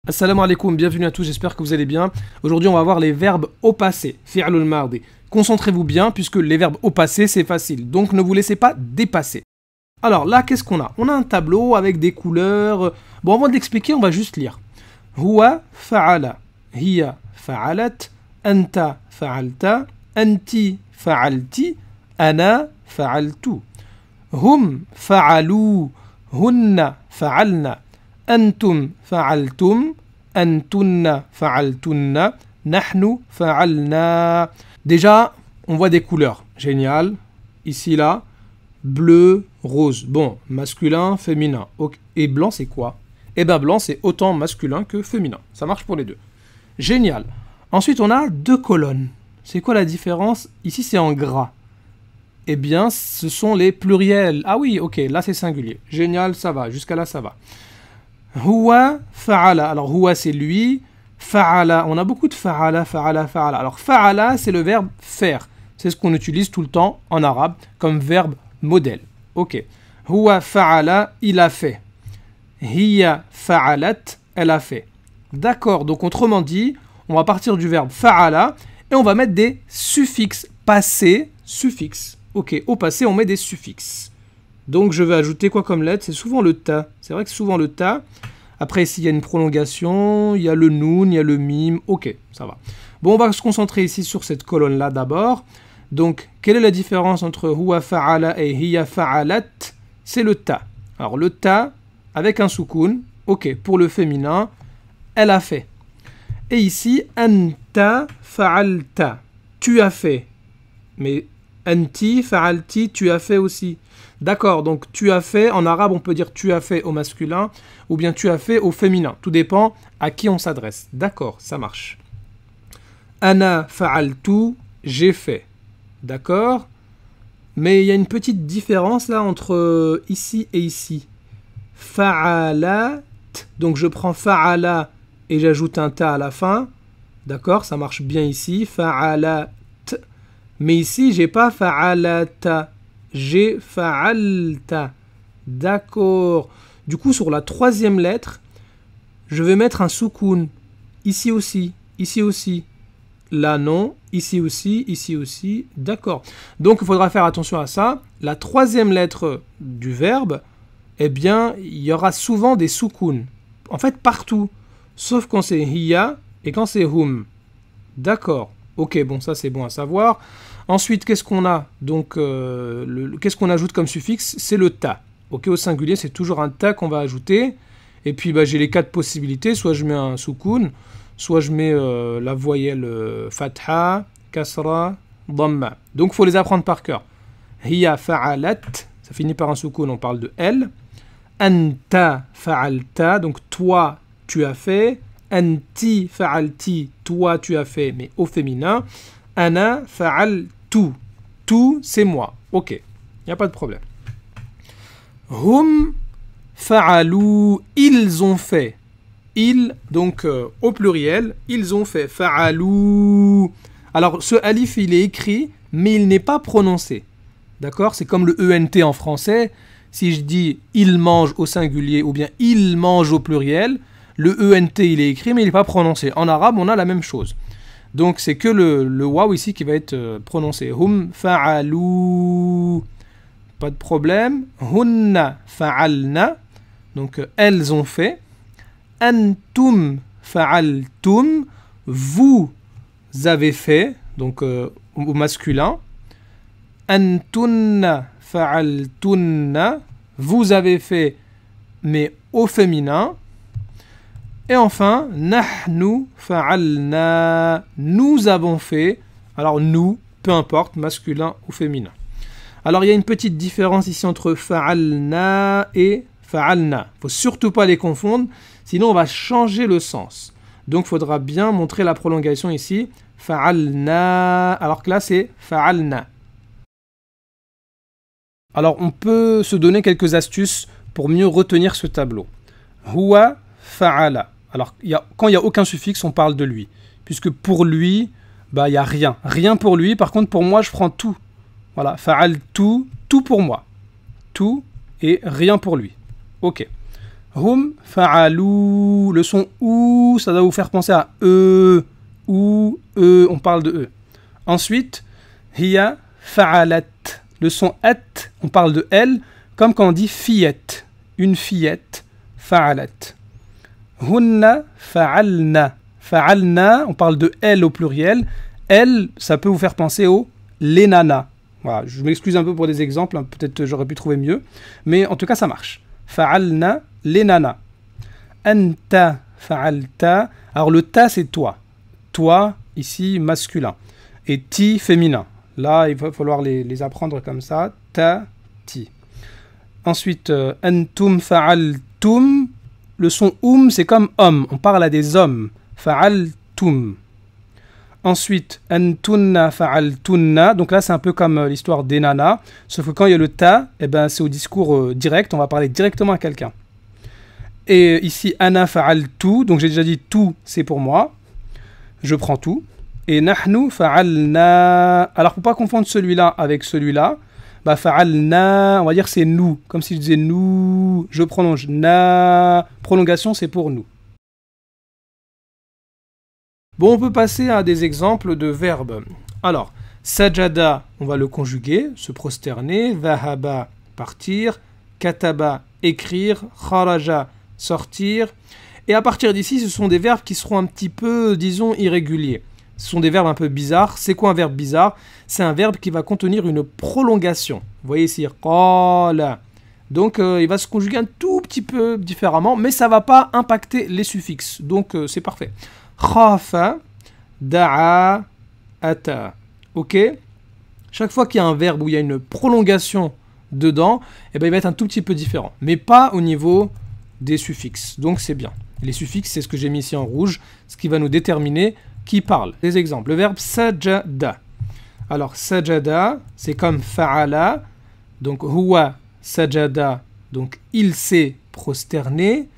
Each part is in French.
Assalamu alaikum, bienvenue à tous, j'espère que vous allez bien. Aujourd'hui, on va voir les verbes au passé, fi'lul mardi. Concentrez-vous bien, puisque les verbes au passé, c'est facile, donc ne vous laissez pas dépasser. Alors là, qu'est-ce qu'on a? On a un tableau avec des couleurs. Bon, avant de l'expliquer, on va juste lire. Huwa fa'ala, hiya fa'alat, anta fa'alta, anti fa'alti, ana fa'altu. Hum fa'alu, hunna fa'alna. أنتم فعلتم أنتن فعلتن نحن فعلنا. Déjà, on voit des couleurs. Génial. Ici, là, bleu, rose. Bon, masculin, féminin. Okay. Et blanc, c'est quoi? Eh bien, blanc, c'est autant masculin que féminin. Ça marche pour les deux. Génial. Ensuite, on a deux colonnes. C'est quoi la différence? Ici, c'est en gras. Eh bien, ce sont les pluriels. Ah oui, ok, là, c'est singulier. Génial, ça va. Jusqu'à là, ça va. Huwa fa'ala. Alors, huwa, c'est lui. Fa'ala. On a beaucoup de fa'ala, fa'ala, fa'ala. Alors, fa'ala, c'est le verbe faire. C'est ce qu'on utilise tout le temps en arabe comme verbe modèle. Ok. Huwa fa'ala, il a fait. Hiya fa'alat, elle a fait. D'accord. Donc, autrement dit, on va partir du verbe fa'ala et on va mettre des suffixes. Passé, suffixe. Ok. Au passé, on met des suffixes. Donc, je vais ajouter quoi comme lettre? C'est souvent le ta. C'est vrai que c'est souvent le ta. Après, ici, il y a une prolongation. Il y a le noun, il y a le mime. Ok, ça va. Bon, on va se concentrer ici sur cette colonne-là d'abord. Donc, quelle est la différence entre huwa fa'ala et hiya fa'alat? C'est le ta. Alors, le ta, avec un soukoun. Ok, pour le féminin, elle a fait. Et ici, anta fa'alta. Tu as fait. Mais anti fa'alti, tu as fait aussi. D'accord, donc tu as fait, en arabe on peut dire tu as fait au masculin ou bien tu as fait au féminin. Tout dépend à qui on s'adresse. D'accord, ça marche. Ana fa'altu, j'ai fait. D'accord. Mais il y a une petite différence là entre ici et ici. Fa'alat, donc je prends fa'ala et j'ajoute un ta à la fin. D'accord, ça marche bien ici. Fa'alat. Mais ici, j'ai pas fa'alata. J'ai fa'alta. D'accord. Du coup, sur la troisième lettre, je vais mettre un soukoun. Ici aussi. Ici aussi. Là, non. Ici aussi. Ici aussi. D'accord. Donc, il faudra faire attention à ça. La troisième lettre du verbe, eh bien, il y aura souvent des soukouns. En fait, partout. Sauf quand c'est hiya et quand c'est hum. D'accord. Ok, bon, ça, c'est bon à savoir. Ensuite, qu'est-ce qu'on a? Donc, qu'est-ce qu'on ajoute comme suffixe? C'est le ta. Ok, au singulier, c'est toujours un ta qu'on va ajouter. Et puis, bah, j'ai les quatre possibilités. Soit je mets un soukoun, soit je mets la voyelle fatha, kasra, dhamma. Donc, il faut les apprendre par cœur. Hiya fa'alat, ça finit par un soukoun, on parle de elle. Anta fa'alta, donc toi, tu as fait. Anti fa'alti, toi, tu as fait, mais au féminin. Ana fa'altu. Tout, c'est moi. Ok, il n'y a pas de problème. Hum fa'alu, ils ont fait. Ils, donc au pluriel, ils ont fait. Fa'alu. Alors, ce alif, il est écrit, mais il n'est pas prononcé. D'accord? C'est comme le ENT en français. Si je dis il mange au singulier ou bien il mange au pluriel, le ENT, il est écrit, mais il n'est pas prononcé. En arabe, on a la même chose. Donc, c'est que le waw ici qui va être prononcé. Hum fa'alu. Pas de problème. Hunna fa'alna. Donc, elles ont fait. Antum fa'altum. Vous avez fait. Donc, au masculin. Antunna fa'altunna. Vous avez fait, mais au féminin. Et enfin, nahnu fa'alna, nous avons fait. Alors nous, peu importe, masculin ou féminin. Alors il y a une petite différence ici entre fa'alna et fa'alna. Il ne faut surtout pas les confondre, sinon on va changer le sens. Donc il faudra bien montrer la prolongation ici. Fa'alna, alors que là c'est fa'alna. Alors on peut se donner quelques astuces pour mieux retenir ce tableau. Huwa fa'ala. Alors, quand il n'y a aucun suffixe, on parle de lui. Puisque pour lui, bah, il n'y a rien. Rien pour lui. Par contre, pour moi, je prends tout. Voilà. Fa'al tout pour moi. Tout et rien pour lui. Ok. Hum fa'alou. Le son ou, ça doit vous faire penser à ou, on parle de e. Ensuite, hiya fa'alat. Le son at, on parle de elle, comme quand on dit fillette. Une fillette, fa'alat. Hunna fa'alna. Fa'alna, on parle de elle au pluriel. Elle, ça peut vous faire penser au les nanas. Voilà, je m'excuse un peu pour des exemples, hein, peut-être j'aurais pu trouver mieux, mais en tout cas ça marche. Fa'alna les nanas. Anta fa'alta. Alors le ta c'est toi. Toi, ici masculin. Et ti féminin. Là, il va falloir les apprendre comme ça. Ta, ti. Ensuite, antum fa'altum. Le son c'est comme homme. On parle à des hommes. Fa'altum. Ensuite, antunna fa'altunna. Donc là, c'est un peu comme l'histoire des nanas. Sauf que quand il y a le ta, eh ben, c'est au discours direct. On va parler directement à quelqu'un. Et ici, ana fa'altu. Donc j'ai déjà dit tout, c'est pour moi. Je prends tout. Et nahnu fa'alna. Alors pour pas confondre celui-là avec celui-là, bah fa'alna, on va dire c'est nous. Comme si je disais nous. Je prolonge na. Prolongation, c'est pour nous. Bon, on peut passer à des exemples de verbes. Alors, sajada, on va le conjuguer, se prosterner. Dhahaba, partir. Kataba, écrire. Kharaja, sortir. Et à partir d'ici, ce sont des verbes qui seront un petit peu, disons, irréguliers. Ce sont des verbes un peu bizarres. C'est quoi un verbe bizarre? C'est un verbe qui va contenir une prolongation. Vous voyez ici, qala. Donc, il va se conjuguer un tout petit peu différemment, mais ça ne va pas impacter les suffixes. Donc, c'est parfait. Khafa, da'a, ata. Ok? Chaque fois qu'il y a un verbe où il y a une prolongation dedans, eh ben, il va être un tout petit peu différent. Mais pas au niveau des suffixes. Donc c'est bien. Les suffixes, c'est ce que j'ai mis ici en rouge, ce qui va nous déterminer qui parle. Des exemples. Le verbe sajada. Alors sajada, c'est comme fa'ala. Donc huwa sajada. Donc il s'est prosterné.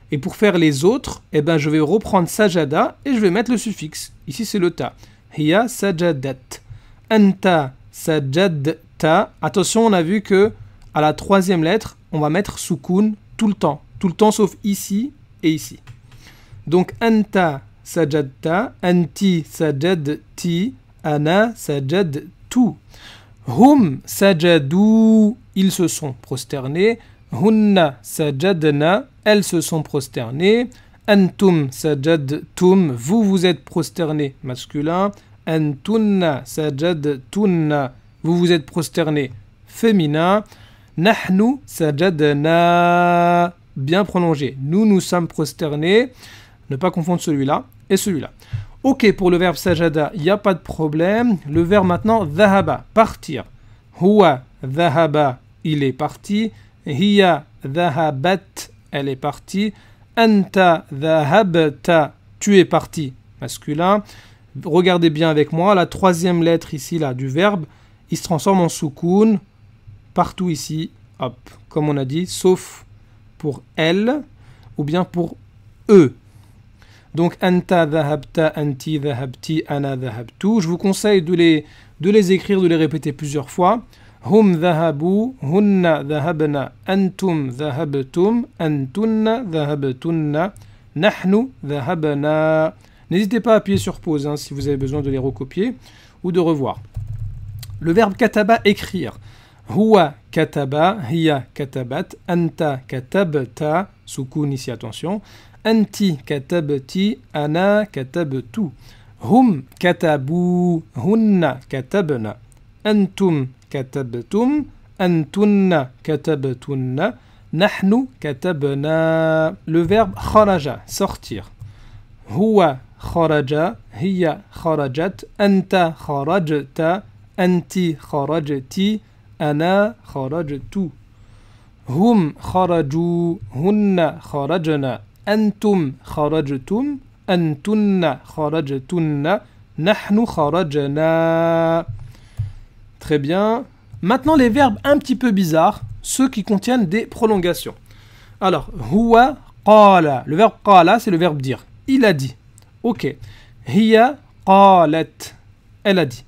Et pour faire les autres, eh ben, je vais reprendre sajada et je vais mettre le suffixe. Ici, c'est le ta. Hiya sajadat. Anta sajadta. Attention, on a vu que à la troisième lettre, on va mettre soukoun tout le temps. Tout le temps, sauf ici et ici. Donc, anta sajadta. Anti sajadti. Ana sajadtu. Hum sajadou. Ils se sont prosternés. Hunna sajadna. Elles se sont prosternées. Antum sajadtum. Vous vous êtes prosternés. Masculin. Antunna sajadtunna. Vous vous êtes prosternés. Féminin. Nahnu sajadna. Bien prolongé. Nous nous sommes prosternés. Ne pas confondre celui-là et celui-là. Ok, pour le verbe sajada, il n'y a pas de problème. Le verbe maintenant, dhahaba, partir. Huwa dhahaba, il est parti. Hiya dhahabat, elle est partie. Anta dhahabta, tu es parti. Masculin. Regardez bien avec moi, la troisième lettre ici là du verbe, il se transforme en soukoun partout ici. Hop, comme on a dit, sauf pour elle ou bien pour eux. Donc anta dhahabta, anti dhahabti, ana dhahabtu. Je vous conseille de les écrire, de les répéter plusieurs fois. Hum dhahabu, hunna dhahabna, antum dhahabtum, antunna dhahabtunna, nahnu dhahabna. N'hésitez pas à appuyer sur pause si vous avez besoin de les recopier ou de revoir. Le verbe kataba, écrire. Huwa kataba, hiya katabat, anta katabta, soukoun ici attention, anti katabti, ana katabtu. Hum katabu, hunna katabna, antum katabtum, antunna katabtunna, nahnu katabna. Le verbe kharaja, sortir. Huwa kharaja, hiya kharajat, anta kharajta, anti kharajti, ana kharajtu. Hum kharaju, hunna kharajna, antum kharajtum, antunna kharajtunna, nahnu kharajna. Très bien. Maintenant, les verbes un petit peu bizarres, ceux qui contiennent des prolongations. Alors, huwa qala. Le verbe qala, c'est le verbe dire. Il a dit. Ok. Hiya qalat. Elle a dit.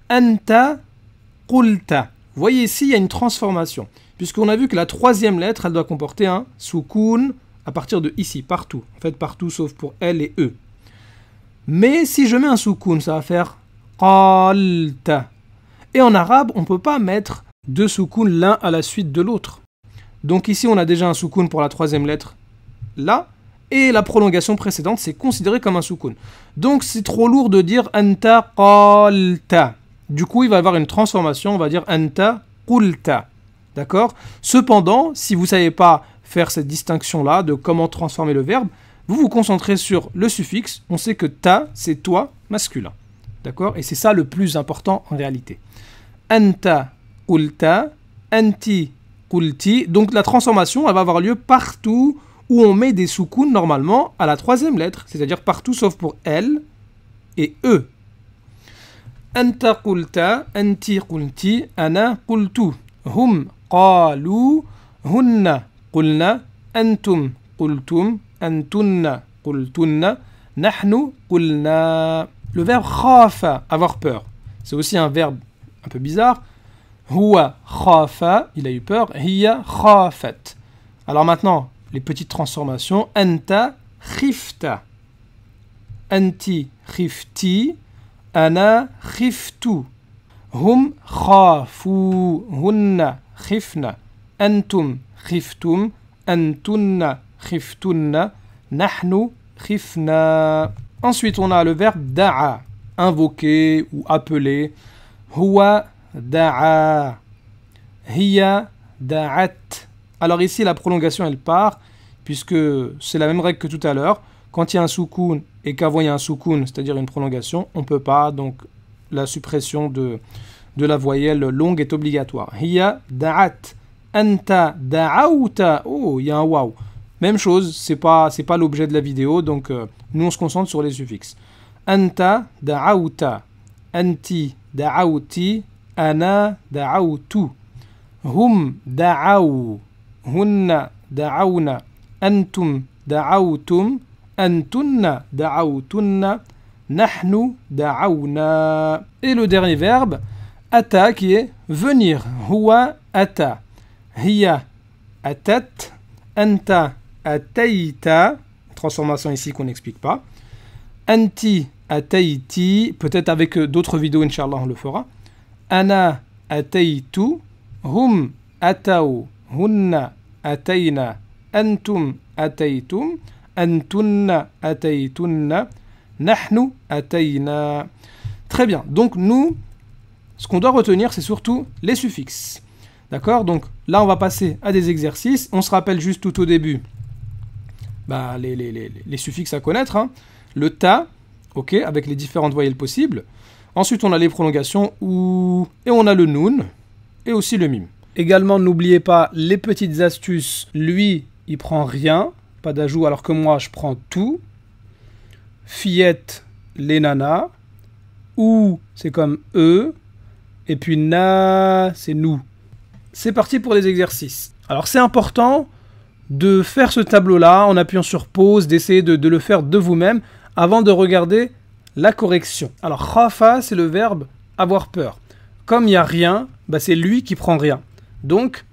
Anta qulta. Vous voyez ici, il y a une transformation. Puisqu'on a vu que la troisième lettre, elle doit comporter un soukoun à partir de ici, partout. En fait, partout sauf pour L et E. Mais si je mets un soukoun, ça va faire qalta. Et en arabe, on ne peut pas mettre deux soukouns l'un à la suite de l'autre. Donc ici, on a déjà un soukoun pour la troisième lettre, là. Et la prolongation précédente, c'est considéré comme un soukoun. Donc c'est trop lourd de dire anta qalta. Du coup, il va y avoir une transformation, on va dire anta qulta. D'accord? Cependant, si vous ne savez pas faire cette distinction-là de comment transformer le verbe, vous vous concentrez sur le suffixe. On sait que ta, c'est toi, masculin. D'accord? Et c'est ça le plus important en réalité. Anta qulta, anti qulti. Donc la transformation, elle va avoir lieu partout où on met des soukouns normalement à la troisième lettre, c'est-à-dire partout sauf pour L et E. Anta qulta, anti qulti, ana qultu. Hum qalu, hunna qulna, antum qultum, antunna qultunna, nahnu qulna. Le verbe khafa, avoir peur, c'est aussi un verbe un peu bizarre. Huwa khafa, il a eu peur. Hiya khafat. Alors maintenant, les petites transformations. Anta khifta. Anti khifti. Ana khiftu. Hum khafu. Hunna khifna. Antum khiftum. Antunna khiftunna. Nahnu khifna. Ensuite, on a le verbe da'a, invoquer ou appeler. Huwa da'a. Hiya da'at. Alors ici, la prolongation, elle part, puisque c'est la même règle que tout à l'heure. Quand il y a un soukoun et qu'avant il y a un soukoun, c'est-à-dire une prolongation, on ne peut pas. Donc la suppression de la voyelle longue est obligatoire. Hiya da'at. Anta da'auta. Oh, il y a un waouh. Même chose, c'est pas l'objet de la vidéo, donc nous on se concentre sur les suffixes. Anta da'auta. Anti da'auti. Ana da'autu. Hum da'au. Hunna da'auna. Antum da'autum. Antunna da'autunna. Nahnu da'auna. Et le dernier verbe, ata, qui est venir. Huwa ata. Hiya atat. Anta ataita. Transformation ici qu'on n'explique pas. Anti ataiti. Peut-être avec d'autres vidéos, Inch'Allah, on le fera. Ana ataitu. Hum atau. Hunna ataina. Antum ataitum. Antunna ataitunna. Nahnu ataina. Très bien. Donc nous, ce qu'on doit retenir, c'est surtout les suffixes. D'accord? Donc là, on va passer à des exercices. On se rappelle juste tout au début les suffixes à connaître. Hein. Le ta, ok, avec les différentes voyelles possibles. Ensuite, on a les prolongations ou et on a le noun et aussi le mime. Également, n'oubliez pas les petites astuces. Lui, il prend rien, pas d'ajout, alors que moi, je prends tout. Fillette, les nanas. Ou, c'est comme eux. Et puis na, c'est nous. C'est parti pour les exercices. Alors, c'est important de faire ce tableau-là en appuyant sur pause, d'essayer de le faire de vous-même avant de regarder la correction. Alors, khafa, c'est le verbe avoir peur. Comme il n'y a rien, c'est lui qui prend rien. Donc,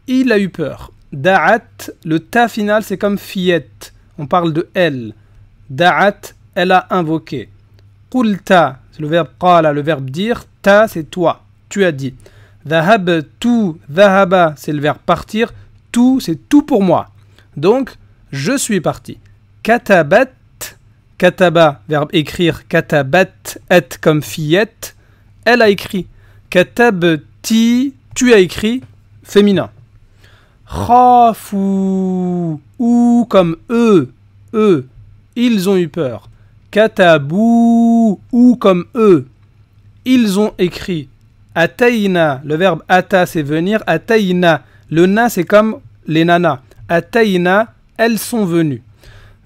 il a eu peur. Da'at, le ta final, c'est comme fillette. On parle de elle. Da'at, elle a invoqué. Qulta, c'est le verbe qala, le verbe dire. Ta, c'est toi. Tu as dit. Dhahabtu, dhahaba, c'est le verbe partir. Tout, c'est tout pour moi. Donc, je suis parti. Katabat, kataba, verbe écrire. Katabat, et comme fillette. Elle a écrit. Katabti, tu as écrit, féminin. Khafu, ou comme eux, ils ont eu peur. Katabou, ou comme eux, ils ont écrit. Ataïna, le verbe ata, c'est venir. Ataïna, le na, c'est comme les nanas. Ataïna, elles sont venues.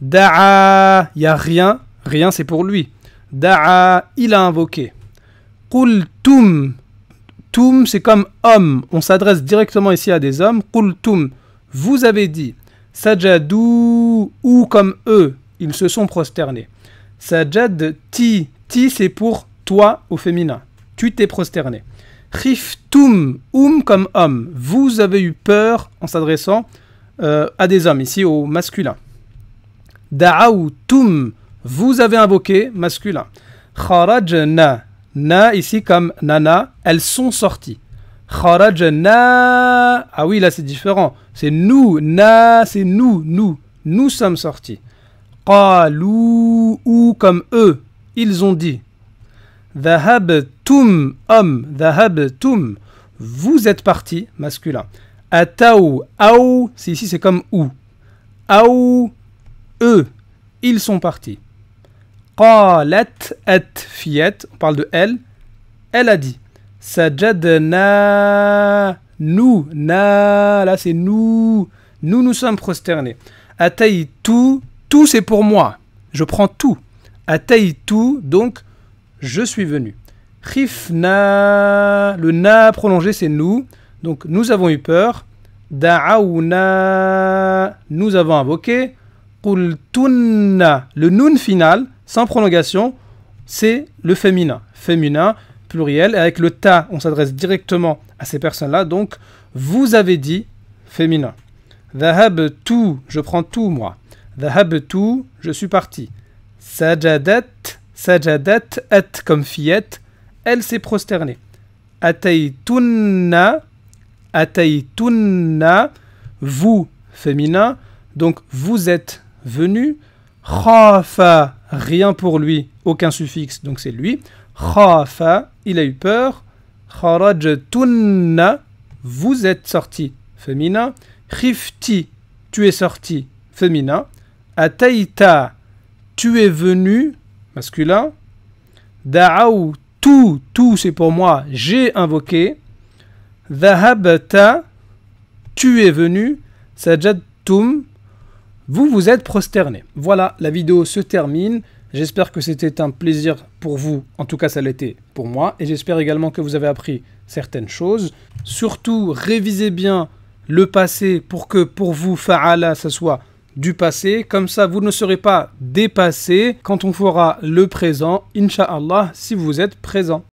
Da'a, il n'y a rien. Rien, c'est pour lui. Da'a, il a invoqué. Qultum, tum, c'est comme homme. On s'adresse directement ici à des hommes. Qultum, vous avez dit. Sajadou, ou comme eux, ils se sont prosternés. Sajad, ti, c'est pour toi au féminin. Tu t'es prosterné. Khiftum, comme homme. Vous avez eu peur en s'adressant à des hommes, ici au masculin. Da'awtum, vous avez invoqué, masculin. Kharajna, na ici comme nana, elles sont sorties. Kharajna, ah oui là c'est différent, c'est nous, na c'est nous sommes sortis. Qalu, ou comme eux, ils ont dit. Dhahabtum, homme, dhahabtum, vous êtes partis, masculin. Ataou, aou, ici c'est comme ou. Aou, eux, ils sont partis. Qalat, at, fillette, on parle de elle a dit. Sajadna, nous, na, là c'est nous sommes prosternés. Ataïtu, tout c'est pour moi, je prends tout. Ataïtu, donc je suis venu. Khifna, le na prolongé c'est nous, donc nous avons eu peur. Da'aouna, nous avons invoqué. Qultunna, le nun final, sans prolongation, c'est le féminin. Féminin, pluriel, et avec le ta, on s'adresse directement à ces personnes-là, donc vous avez dit féminin. Dhahabtu, je prends tout moi. Dhahabtu, je suis parti. Sajadat, at comme fillette, elle s'est prosternée. Ataytunna, vous, féminin, donc vous êtes venu. Khafa, rien pour lui, aucun suffixe, donc c'est lui. Khafa, il a eu peur. Kharajtunna, vous êtes sorti, féminin. Khifti, tu es sorti, féminin. Ataïta, tu es venu, masculin. Da'aou, tout c'est pour moi, j'ai invoqué. Dhahabta, tu es venu. Sajadtum, vous vous êtes prosterné. Voilà, la vidéo se termine. J'espère que c'était un plaisir pour vous. En tout cas, ça l'était pour moi. Et j'espère également que vous avez appris certaines choses. Surtout, révisez bien le passé pour que pour vous, fa'ala, ça soit du passé. Comme ça, vous ne serez pas dépassé quand on fera le présent, Inch'Allah, si vous êtes présent.